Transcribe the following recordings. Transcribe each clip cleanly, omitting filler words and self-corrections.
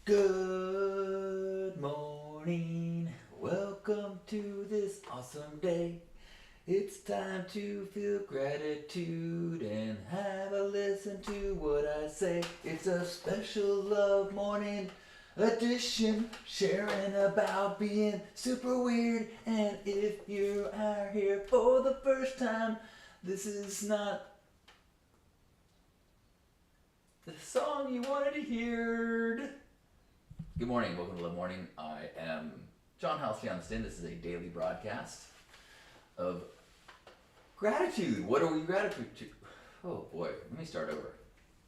Good morning, welcome to this awesome day. It's time to feel gratitude and have a listen to what I say. It's a special love morning edition, sharing about being super weird. And if you are here for the first time, this is not the song you wanted to hear. Good morning, welcome to Love Morning. I am John Halcyon-Stin. This is a daily broadcast of gratitude. What are we gratitude to? Oh boy, let me start over.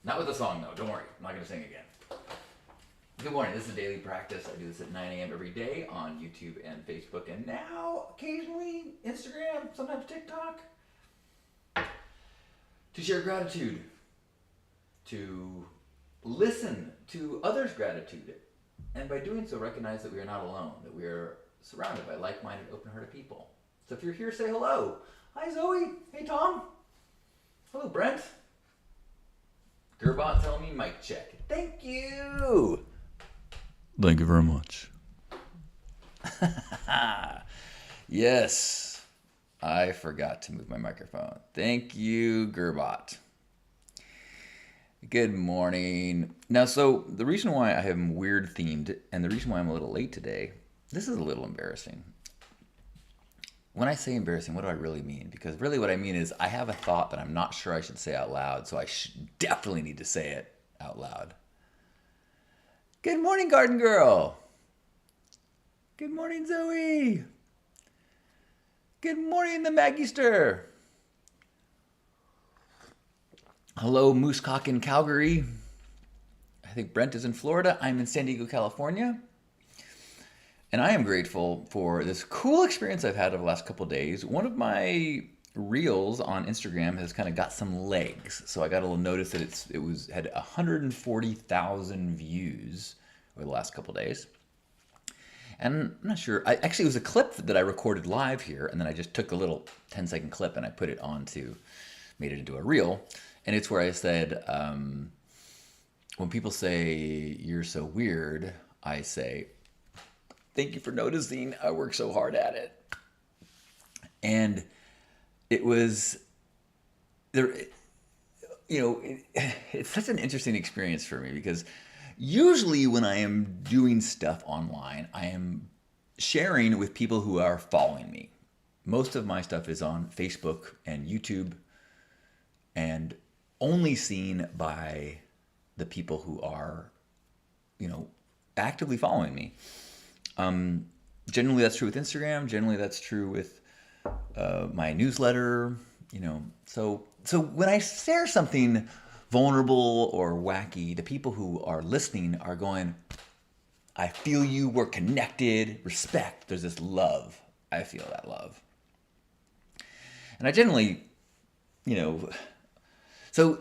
Not with the song though, don't worry, I'm not going to sing again. Good morning, this is a daily practice. I do this at 9 a.m. every day on YouTube and Facebook, and now occasionally Instagram, sometimes TikTok, to share gratitude, to listen to others' gratitude, and by doing so recognize that we are not alone, that we are surrounded by like-minded, open-hearted people. So if you're here, say hello. Hi Zoe. Hey Tom. Hello Brent. Gerbot telling me mic check. Thank you. Thank you very much. Yes, I forgot to move my microphone. Thank you, Gerbot. Good morning. Now, so the reason why I am weird themed and the reason why I'm a little late today, this is a little embarrassing. When I say embarrassing, what do I really mean? Because really what I mean is I have a thought that I'm not sure I should say out loud, so I definitely need to say it out loud. Good morning, Garden Girl. Good morning, Zoe. Good morning, the Magister. Hello, Moosecock in Calgary. I think Brent is in Florida. I'm in San Diego, California. And I am grateful for this cool experience I've had over the last couple of days. One of my reels on Instagram has kind of got some legs. So I got a little notice that it had 140,000 views over the last couple of days. And I'm not sure. Actually, it was a clip that I recorded live here, and then I just took a little 10-second clip and I made it into a reel. And it's where I said, when people say, you're so weird, I say, thank you for noticing. I work so hard at it. And it was, it's such an interesting experience for me because usually when I am doing stuff online, I am sharing with people who are following me. Most of my stuff is on Facebook and YouTube and only seen by the people who are, actively following me. Generally that's true with Instagram. Generally that's true with my newsletter, So when I share something vulnerable or wacky, the people who are listening are going, I feel you, we're connected, respect. There's this love. I feel that love. And I generally, so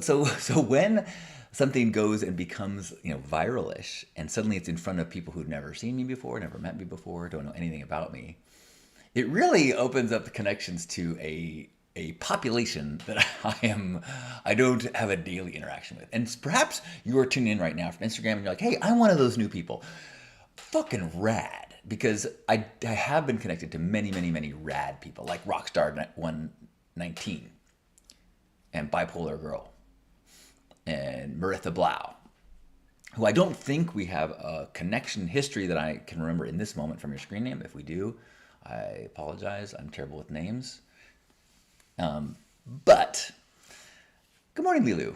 when something goes and becomes, viral-ish, and suddenly it's in front of people who've never seen me before, never met me before, don't know anything about me, it really opens up the connections to a population that I don't have a daily interaction with. And perhaps you are tuning in right now from Instagram and you're like, hey, I'm one of those new people. Fucking rad. Because I have been connected to many, many, many rad people, like Rockstar 119 and Bipolar Girl and Maritha Blau, who I don't think we have a connection history that I can remember in this moment from your screen name. If we do, I apologize. I'm terrible with names. But good morning, Lilu.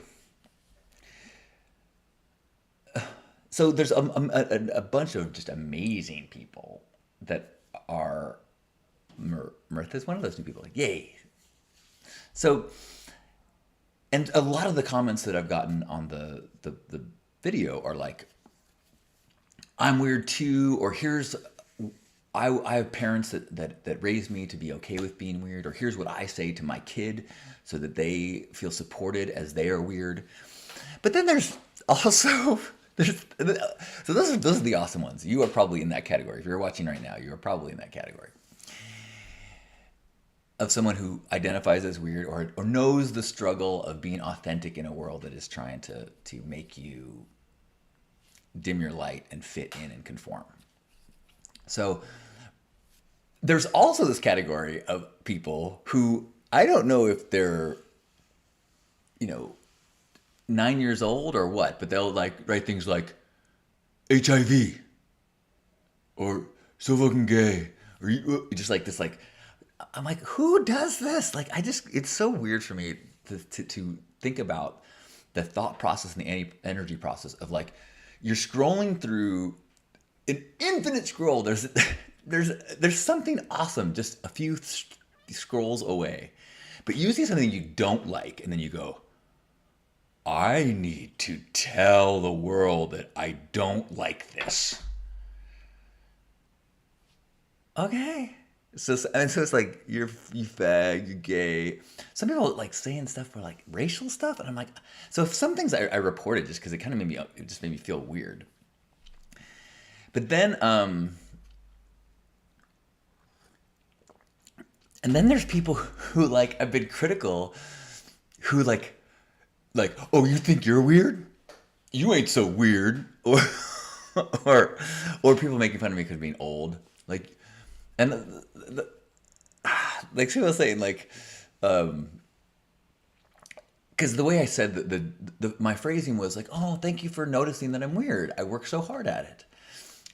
So there's a bunch of just amazing people that are, Maritha's one of those new people. Like, yay. So, and a lot of the comments that I've gotten on the video are like, I'm weird too, or I have parents that raised me to be okay with being weird, or here's what I say to my kid so that they feel supported as they are weird. But then there's also, so those are the awesome ones. You are probably in that category. If you're watching right now, you are probably in that category of someone who identifies as weird or knows the struggle of being authentic in a world that is trying to make you dim your light and fit in and conform. So there's also this category of people who I don't know if they're, 9 years old or what, but they'll like write things like HIV or so fucking gay or just like this. Like, I'm like, who does this? Like, it's so weird for me to think about the thought process and the energy process of like, you're scrolling through an infinite scroll. There's something awesome just a few scrolls away, but you see something you don't like, and then you go, I need to tell the world that I don't like this. Okay. So it's like, you fag, you're gay. Some people like saying stuff for like racial stuff, and I'm like, so if some things I reported just because it kind of made me feel weird. But then, and then there's people who like have been critical, who like, oh, you think you're weird? You ain't so weird, or people making fun of me because being old, like, and like she was saying, like, because the way I said my phrasing was like, oh, thank you for noticing that I'm weird. I work so hard at it,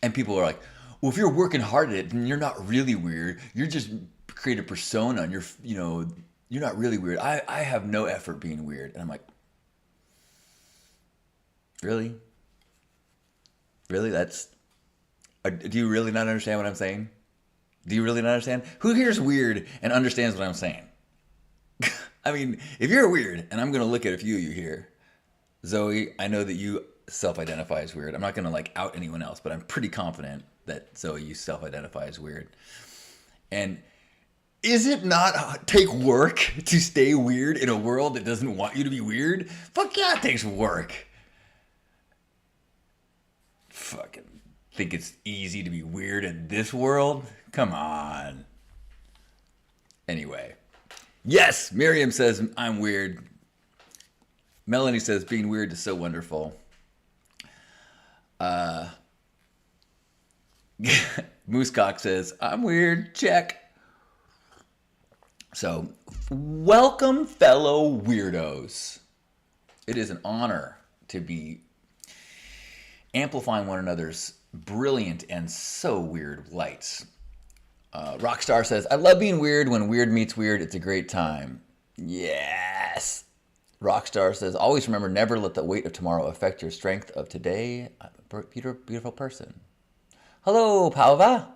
and people are like, well, if you're working hard at it, then you're not really weird. You're just create a persona, and you're not really weird. I have no effort being weird, and I'm like, really? Really? Do you really not understand what I'm saying? Do you really not understand? Who here is weird and understands what I'm saying? I mean, if you're weird, and I'm going to look at a few of you here, Zoe, I know that you self-identify as weird. I'm not going to like out anyone else, but I'm pretty confident that Zoe, you self-identify as weird. And is it not take work to stay weird in a world that doesn't want you to be weird? Fuck yeah, it takes work. Fucking think it's easy to be weird in this world? Come on. Anyway. Yes, Miriam says, I'm weird. Melanie says, being weird is so wonderful. Moosecock says, I'm weird. Check. So, welcome, fellow weirdos. It is an honor to be amplifying one another's brilliant and so weird lights. Rockstar says, I love being weird. When weird meets weird, it's a great time. Yes. Rockstar says, always remember, never let the weight of tomorrow affect your strength of today. I'm a beautiful person. Hello, Palva.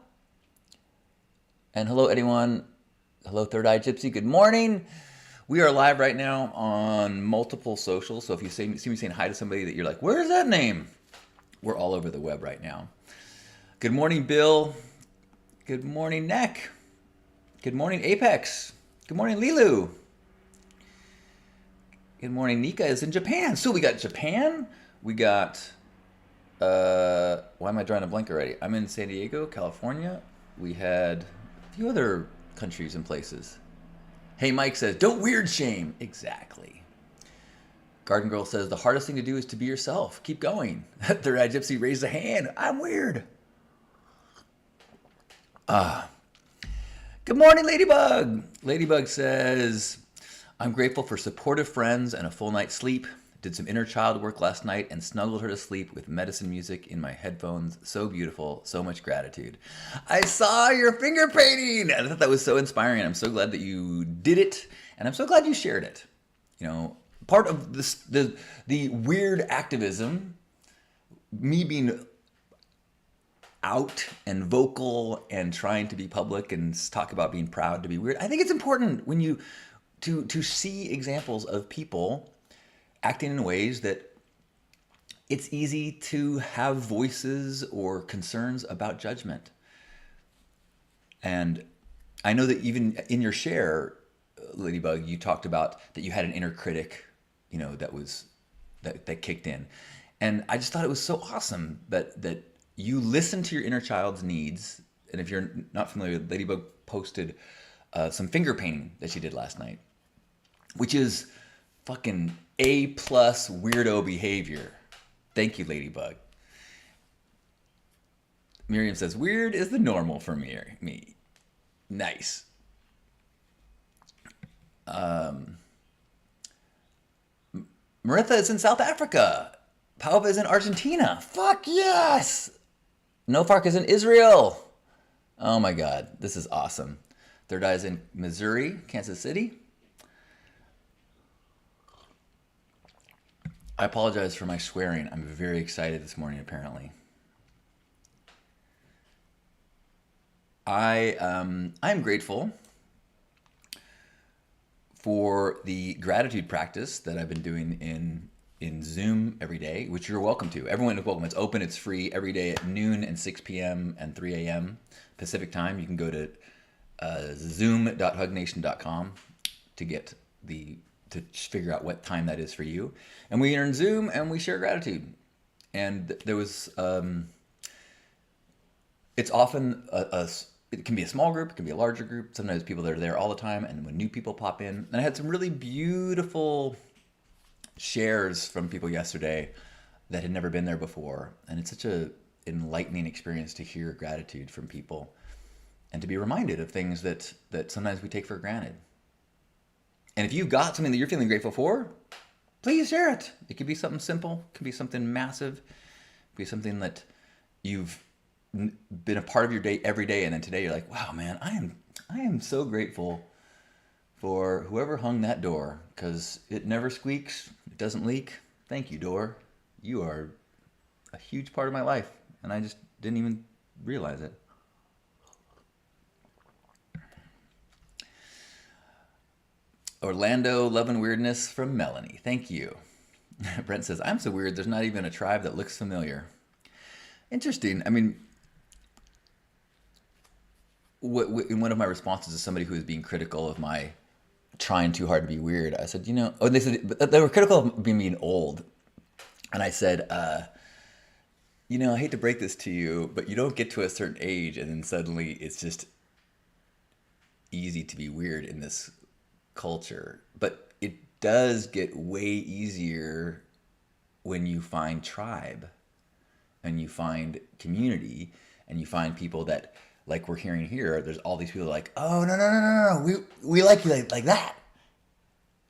And hello, anyone. Hello, Third Eye Gypsy. Good morning. We are live right now on multiple socials. So if you see me saying hi to somebody that you're like, where's that name? We're all over the web right now. Good morning, Bill. Good morning, Neck. Good morning, Apex. Good morning, Lilu. Good morning, Nika is in Japan. So we got Japan. We got, why am I drawing a blank already? I'm in San Diego, California. We had a few other countries and places. Hey, Mike says, don't weird shame. Exactly. Garden Girl says, the hardest thing to do is to be yourself. Keep going. Third Eye Gypsy raised a hand. I'm weird. Good morning, Ladybug. Ladybug says, I'm grateful for supportive friends and a full night's sleep. Did some inner child work last night and snuggled her to sleep with medicine music in my headphones. So beautiful. So much gratitude. I saw your finger painting. I thought that was so inspiring. I'm so glad that you did it. And I'm so glad you shared it. You know, part of this, the weird activism, me being out and vocal and trying to be public and talk about being proud to be weird. I think it's important when you to see examples of people acting in ways that it's easy to have voices or concerns about judgment. And I know that even in your share, Ladybug, you talked about that you had an inner critic, you know, that kicked in. And I just thought it was so awesome that you listen to your inner child's needs. And if you're not familiar, Ladybug posted some finger painting that she did last night, which is fucking A+ weirdo behavior. Thank you, Ladybug. Miriam says, weird is the normal for me. Nice. Maritha is in South Africa. Pauva is in Argentina. Fuck yes! Nofark is in Israel. Oh my god, this is awesome. Third Eye is in Missouri, Kansas City. I apologize for my swearing. I'm very excited this morning, apparently. I'm grateful for the gratitude practice that I've been doing in Zoom every day, which you're welcome to. Everyone is welcome. It's open. It's free every day at noon and 6 p.m. and 3 a.m. Pacific time. You can go to zoom.hugnation.com to figure out what time that is for you. And we are in Zoom and we share gratitude. And there was it's often it can be a small group, it can be a larger group. Sometimes people that are there all the time, and when new people pop in. And I had some really beautiful shares from people yesterday that had never been there before. And it's such a enlightening experience to hear gratitude from people and to be reminded of things that sometimes we take for granted. And if you've got something that you're feeling grateful for, please share it. It could be something simple, it could be something massive, it could be something that you've been a part of your day every day, and then today you're like, wow, man, I am so grateful for whoever hung that door, because it never squeaks, it doesn't leak. Thank you, door. You are a huge part of my life, and I just didn't even realize it. Orlando, Love and Weirdness from Melanie. Thank you. Brent says, I'm so weird, there's not even a tribe that looks familiar. Interesting. I mean, in one of my responses to somebody who was being critical of my trying too hard to be weird, I said, they said, they were critical of me being old. And I said, I hate to break this to you, but you don't get to a certain age and then suddenly it's just easy to be weird in this culture. But it does get way easier when you find tribe and you find community and you find people that, like we're hearing here, there's all these people like, oh, no, we like you like that.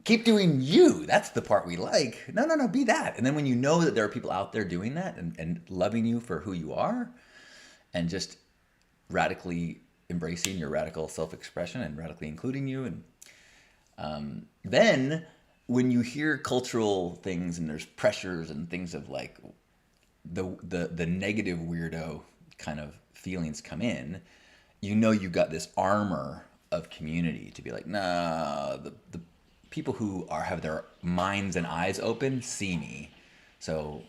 Keep doing you. That's the part we like. No, be that. And then when you know that there are people out there doing that and loving you for who you are and just radically embracing your radical self-expression and radically including you. And then when you hear cultural things and there's pressures and things of like the negative weirdo kind of feelings come in, you've got this armor of community to be like, nah, the people who have their minds and eyes open see me. So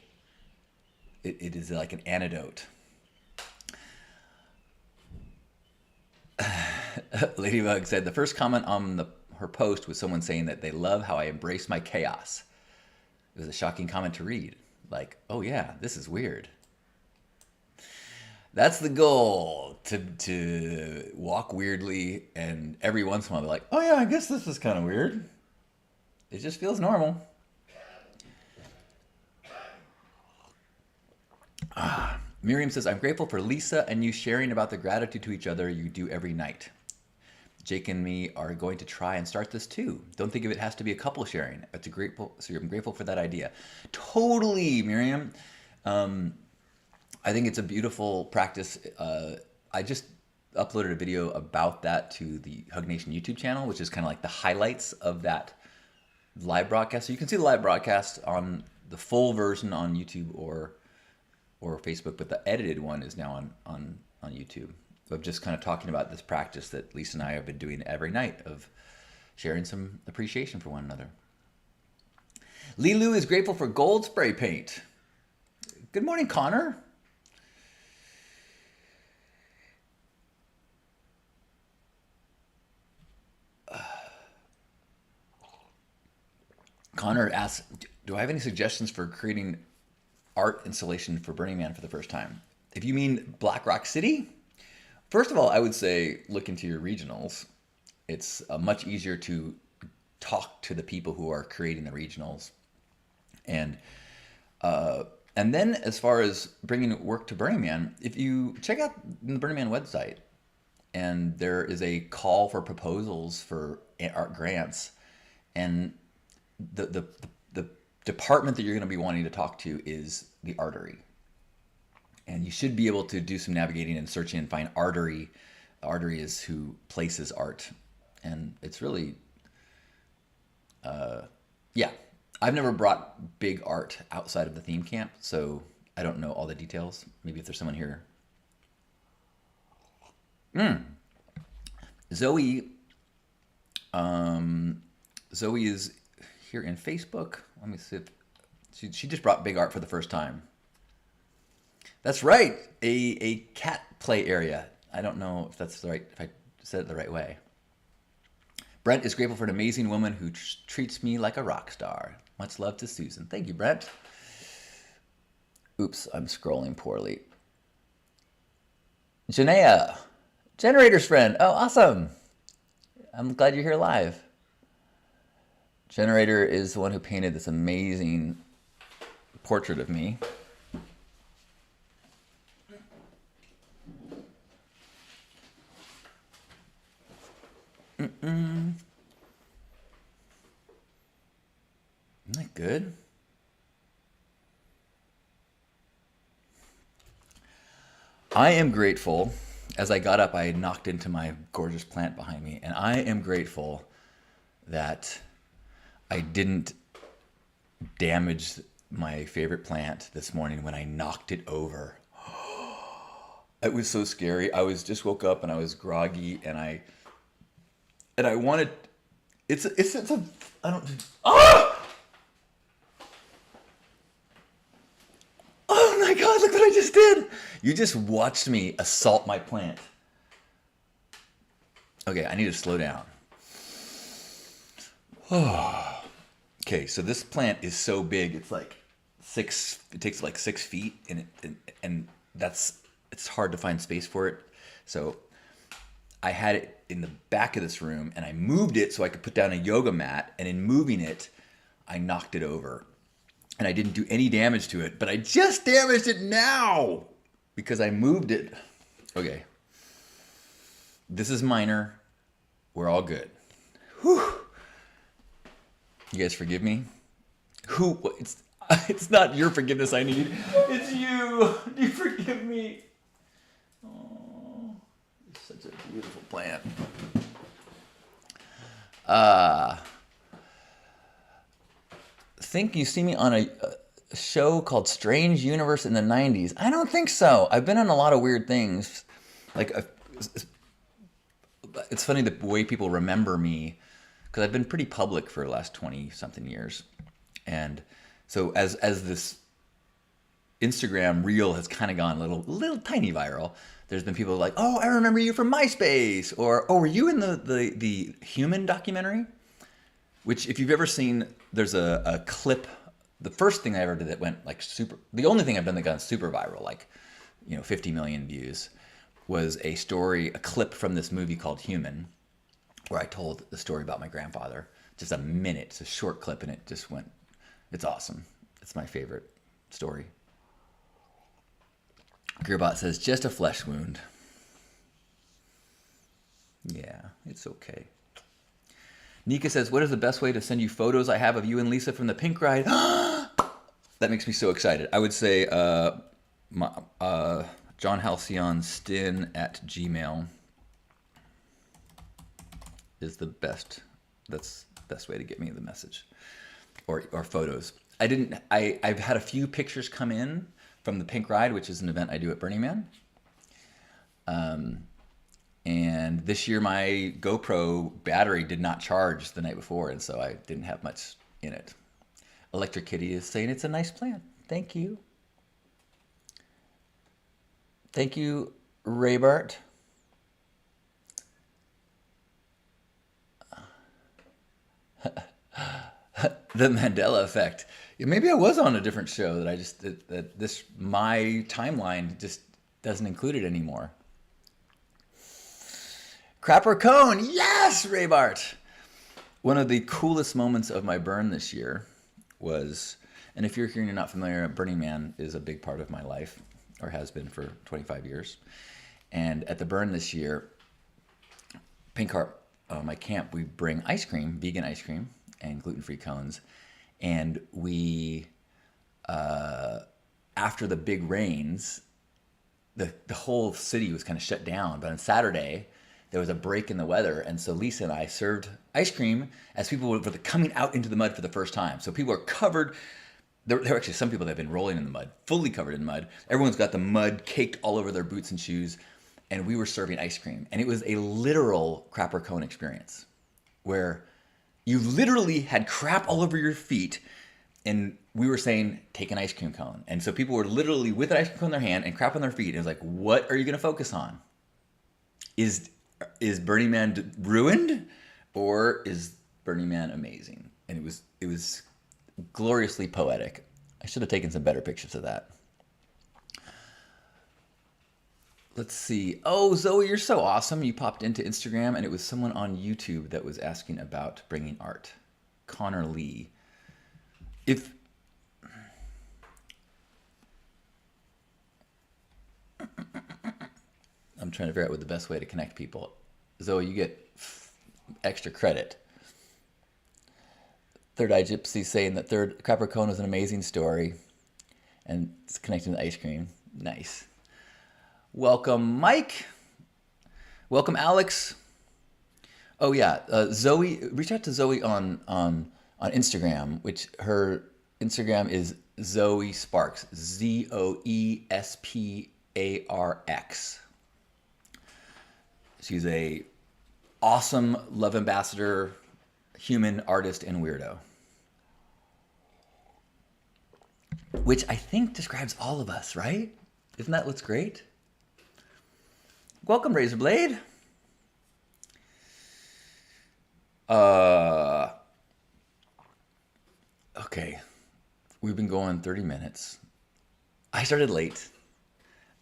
it is like an antidote. Ladybug said the first comment on her post was someone saying that they love how I embrace my chaos. It was a shocking comment to read. Like, oh yeah, this is weird. That's the goal, to walk weirdly, and every once in a while be like, oh yeah, I guess this is kind of weird. It just feels normal. Miriam says, I'm grateful for Lisa and you sharing about the gratitude to each other you do every night. Jake and me are going to try and start this too. Don't think of it has to be a couple sharing. So I'm grateful for that idea. Totally, Miriam. I think it's a beautiful practice. I just uploaded a video about that to the Hug Nation YouTube channel, which is kind of like the highlights of that live broadcast. So you can see the live broadcast on the full version on YouTube or Facebook, but the edited one is now on YouTube. Of just kind of talking about this practice that Lisa and I have been doing every night of sharing some appreciation for one another. Lilu is grateful for gold spray paint. Good morning, Connor. Connor asks, do I have any suggestions for creating art installation for Burning Man for the first time? If you mean Black Rock City, first of all, I would say look into your regionals. It's much easier to talk to the people who are creating the regionals. And And then as far as bringing work to Burning Man, if you check out the Burning Man website, and there is a call for proposals for art grants, and the department that you're going to be wanting to talk to is the artery. And you should be able to do some navigating and searching and find artery. Artery is who places art. And it's really, yeah. I've never brought big art outside of the theme camp, so I don't know all the details. Maybe if there's someone here. Zoe, Zoe is here in Facebook. Let me see if she just brought big art for the first time. That's right, a cat play area. I don't know if that's the right, if I said it the right way. Brent is grateful for an amazing woman who treats me like a rock star. Much love to Susan. Thank you, Brent. Oops, I'm scrolling poorly. Janaea, Generator's friend. Oh, awesome. I'm glad you're here live. Generator is the one who painted this amazing portrait of me. Isn't that good? I am grateful. As I got up, I knocked into my gorgeous plant behind me, and I am grateful that I didn't damage my favorite plant this morning when I knocked it over. It was so scary. I just woke up and I was groggy, and I wanted. It's a. I don't. Ah! Oh my God! Look what I just did. You just watched me assault my plant. Okay, I need to slow down. Okay, so this plant is so big. It's like it takes like 6 feet, and it's hard to find space for it. So I had it in the back of this room, and I moved it so I could put down a yoga mat, and in moving it, I knocked it over. And I didn't do any damage to it, but I just damaged it now because I moved it. Okay. This is minor. We're all good. Whew. You guys forgive me? It's not your forgiveness I need. It's you. Do you forgive me? Oh, it's such a beautiful plant. Think you see me on a show called Strange Universe in the 90s. I don't think so. I've been on a lot of weird things. Like, it's funny the way people remember me, because I've been pretty public for the last 20-something years. And so as this Instagram reel has kind of gone a little tiny viral, there's been people like, oh, I remember you from MySpace, or, oh, were you in the Human documentary? Which, if you've ever seen, there's a clip. The first thing I ever did that went like super. The only thing I've done that got super viral, like 50 million views, was a clip from this movie called Human, where I told the story about my grandfather. Just a minute. It's a short clip, and it just went. It's awesome. It's my favorite story. Gearbot says, just a flesh wound. Yeah, it's okay. Nika says, what is the best way to send you photos I have of you and Lisa from the pink ride? That makes me so excited. I would say John Halcyon Stin at Gmail is the best. That's the best way to get me the message or photos. I've had a few pictures come in from the pink ride, which is an event I do at Burning Man. And this year my GoPro battery did not charge the night before, and so I didn't have much in it. Electric Kitty is saying it's a nice plant. Thank you. Thank you, Raybart. The Mandela effect. Yeah, maybe I was on a different show that my timeline just doesn't include it anymore. Crapper Cone, yes, Raybart. One of the coolest moments of my burn this year was, and if you're here and you're not familiar, Burning Man is a big part of my life, or has been for 25 years. And at the Burn this year, Pink Heart, my camp, we bring ice cream, vegan ice cream, and gluten-free cones. And we, after the big rains, the whole city was kind of shut down. But on Saturday, there was a break in the weather. And so Lisa and I served ice cream as people were coming out into the mud for the first time. So people are covered. There were actually some people that have been rolling in the mud, fully covered in mud. Everyone's got the mud caked all over their boots and shoes. And we were serving ice cream. And it was a literal crapper cone experience where you literally had crap all over your feet. And we were saying, take an ice cream cone. And so people were literally with an ice cream cone in their hand and crap on their feet. And it was like, what are you going to focus on? Is Burning Man ruined, or is Burning Man amazing? And it was gloriously poetic. I should have taken some better pictures of that. Let's see. Oh, Zoe, you're so awesome. You popped into Instagram, and it was someone on YouTube that was asking about bringing art. Connor Lee. I'm trying to figure out what the best way to connect people. Zoe, you get extra credit. Third Eye Gypsy saying that Third Crapper Cone was an amazing story, and it's connecting to ice cream. Nice. Welcome, Mike. Welcome, Alex. Oh yeah, Zoe. Reach out to Zoe on Instagram, which her Instagram is Zoe Sparks. ZoeSparx. She's a awesome love ambassador, human artist, and weirdo. Which I think describes all of us, right? Isn't that what's great? Welcome, Razorblade. Okay. We've been going 30 minutes. I started late.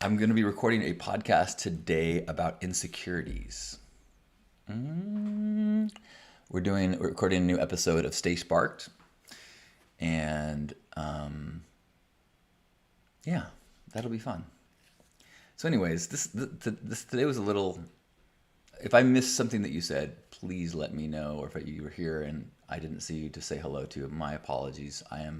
I'm going to be recording a podcast today about insecurities. We're recording a new episode of Stay Sparked. And yeah, that'll be fun. So anyways, this today was a little, if I missed something that you said, please let me know. Or if you were here and I didn't see you to say hello to, my apologies. I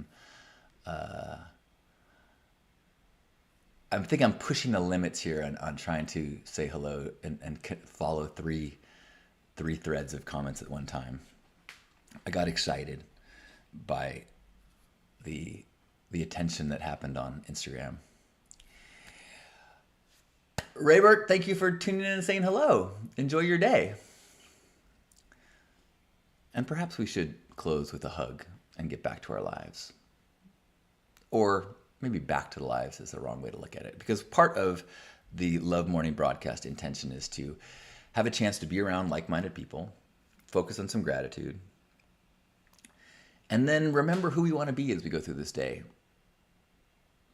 think I'm pushing the limits here on trying to say hello and follow three threads of comments at one time. I got excited by the attention that happened on Instagram. Raybert, thank you for tuning in and saying hello. Enjoy your day. And perhaps we should close with a hug and get back to our lives. Or maybe back to the lives is the wrong way to look at it. Because part of the Love Morning broadcast intention is to have a chance to be around like-minded people, focus on some gratitude, and then remember who we want to be as we go through this day.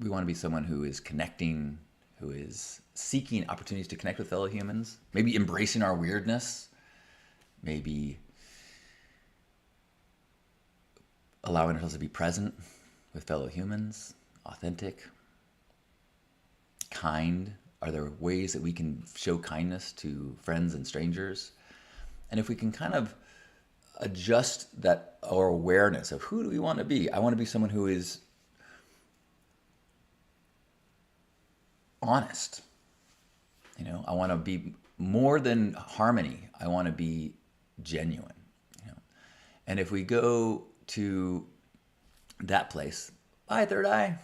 We want to be someone who is connecting, who is seeking opportunities to connect with fellow humans, maybe embracing our weirdness, maybe allowing ourselves to be present with fellow humans, authentic, kind. Are there ways that we can show kindness to friends and strangers? And if we can kind of adjust that, our awareness of who do we want to be? I want to be someone who is honest. I want to be more than harmony. I want to be genuine. And if we go to that place, bye, Third Eye,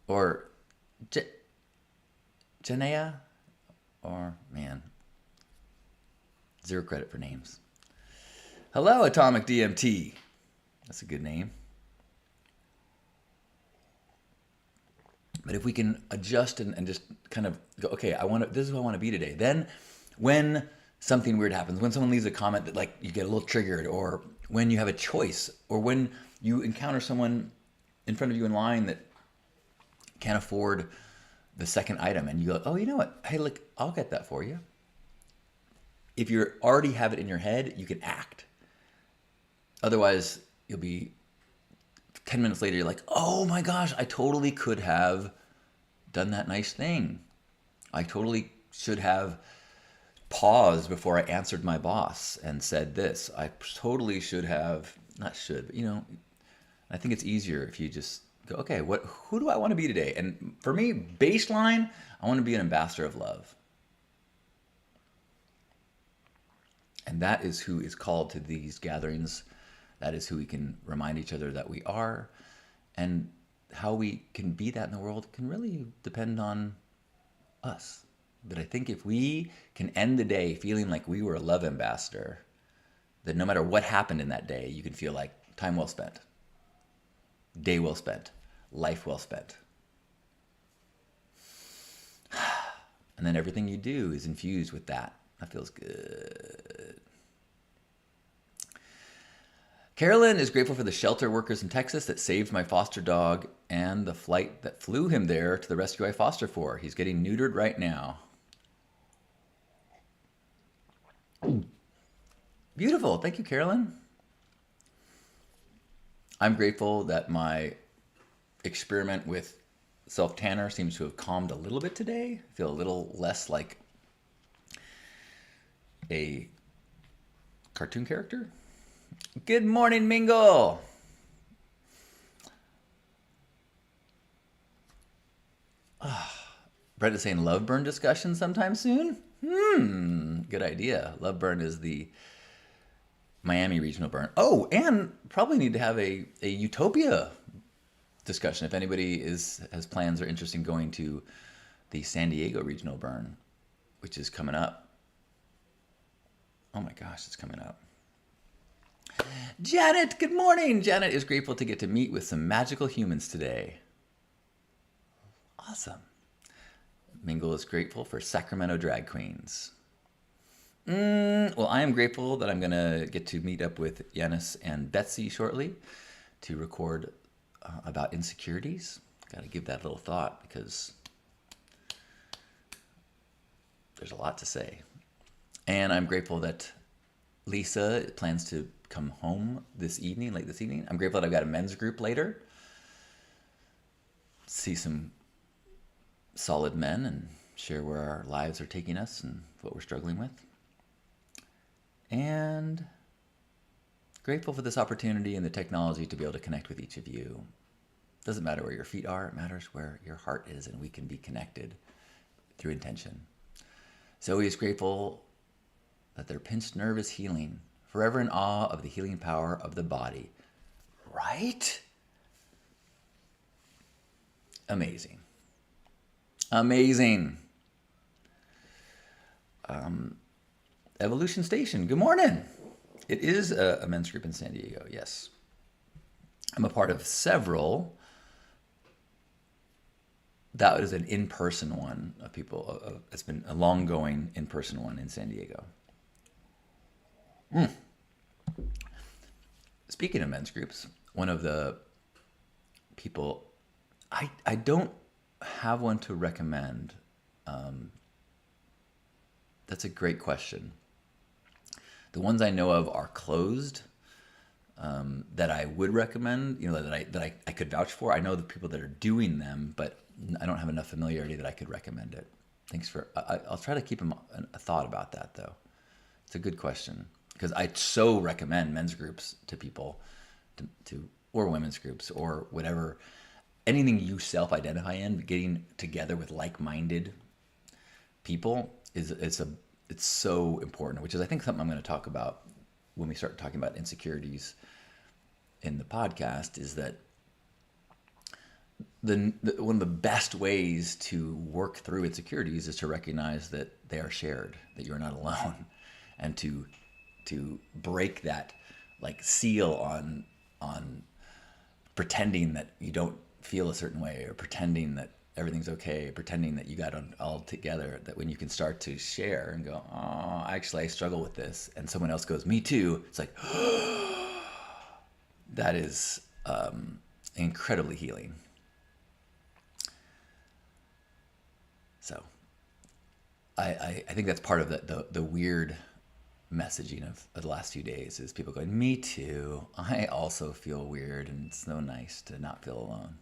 or Janaea, or man, zero credit for names. Hello, Atomic DMT. That's a good name. But if we can adjust and just kind of go, okay, this is who I want to be today. Then when something weird happens, when someone leaves a comment that like you get a little triggered, or when you have a choice, or when you encounter someone in front of you in line that can't afford the second item, and you go, oh, you know what? Hey, look, I'll get that for you. If you already have it in your head, you can act. Otherwise, you'll be 10 minutes later, you're like, oh my gosh, I totally could have done that nice thing. I totally should have paused before I answered my boss and said this. I totally should have, not should, but I think it's easier if you just go, okay, who do I want to be today? And for me, baseline, I want to be an ambassador of love. And that is who is called to these gatherings. That is who we can remind each other that we are. And how we can be that in the world can really depend on us. But I think if we can end the day feeling like we were a love ambassador, then no matter what happened in that day, you can feel like time well spent, day well spent, life well spent. And then everything you do is infused with that. That feels good. Carolyn is grateful for the shelter workers in Texas that saved my foster dog and the flight that flew him there to the rescue I foster for. He's getting neutered right now. Beautiful. Thank you, Carolyn. I'm grateful that my experiment with self-tanner seems to have calmed a little bit today. I feel a little less like a cartoon character. Good morning, Mingle. Brett is saying love burn discussion sometime soon. Good idea. Love burn is the Miami regional burn. Oh, and probably need to have a Utopia discussion if anybody has plans or interest in going to the San Diego regional burn, which is coming up. Oh my gosh, it's coming up. Janet, good morning. Janet is grateful to get to meet with some magical humans today. Awesome. Mingle is grateful for Sacramento drag queens. Well, I am grateful that I'm going to get to meet up with Yanis and Betsy shortly to record about insecurities. Got to give that a little thought because there's a lot to say. And I'm grateful that Lisa plans to come home late this evening. I'm grateful that I've got a men's group later. See some solid men and share where our lives are taking us and what we're struggling with. And grateful for this opportunity and the technology to be able to connect with each of you. Doesn't matter where your feet are, it matters where your heart is, and we can be connected through intention. Zoe is grateful that their pinched nerve is healing, forever in awe of the healing power of the body. Right? Amazing. Amazing. Evolution Station, good morning. It is a men's group in San Diego, yes. I'm a part of several. That is an in-person one of people. It's been a long-going in-person one in San Diego. Speaking of men's groups, one of the people, I don't have one to recommend. That's a great question. The ones I know of are closed. That I would recommend, that I could vouch for. I know the people that are doing them, but I don't have enough familiarity that I could recommend it. Thanks for. I'll try to keep a thought about that though. It's a good question because I so recommend men's groups to people, to or women's groups or whatever, anything you self-identify in. Getting together with like-minded people it's so important, which is I think something I'm going to talk about when we start talking about insecurities in the podcast. Is that one of the best ways to work through insecurities is to recognize that they are shared, that you're not alone, and to break that seal on pretending that you don't feel a certain way, or pretending that everything's okay, pretending that you got it all together. That when you can start to share and go, oh, actually I struggle with this, and someone else goes, me too, it's like that is incredibly healing. So I think that's part of the weird messaging of the last few days is people going, me too. I also feel weird, and it's so nice to not feel alone.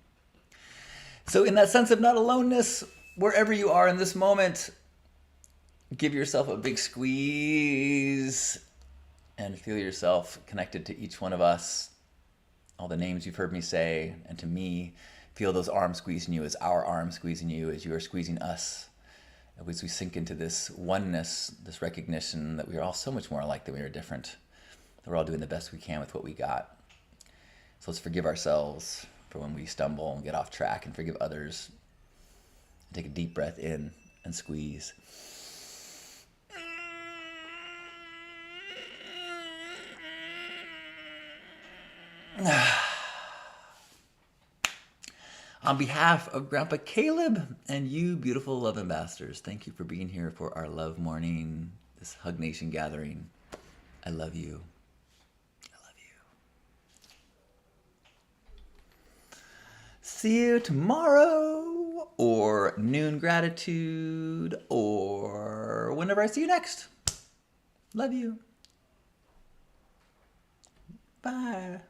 So in that sense of not aloneness, wherever you are in this moment, give yourself a big squeeze and feel yourself connected to each one of us, all the names you've heard me say, and to me, feel those arms squeezing you as our arms squeezing you, as you are squeezing us. As we sink into this oneness, this recognition that we are all so much more alike than we are different, that we're all doing the best we can with what we got. So let's forgive ourselves for when we stumble and get off track, and forgive others. And take a deep breath in and squeeze. On behalf of Grandpa Caleb and you, beautiful love ambassadors, thank you for being here for our Love Morning, this Hug Nation gathering. I love you. I love you. See you tomorrow, or noon gratitude, or whenever I see you next. Love you. Bye.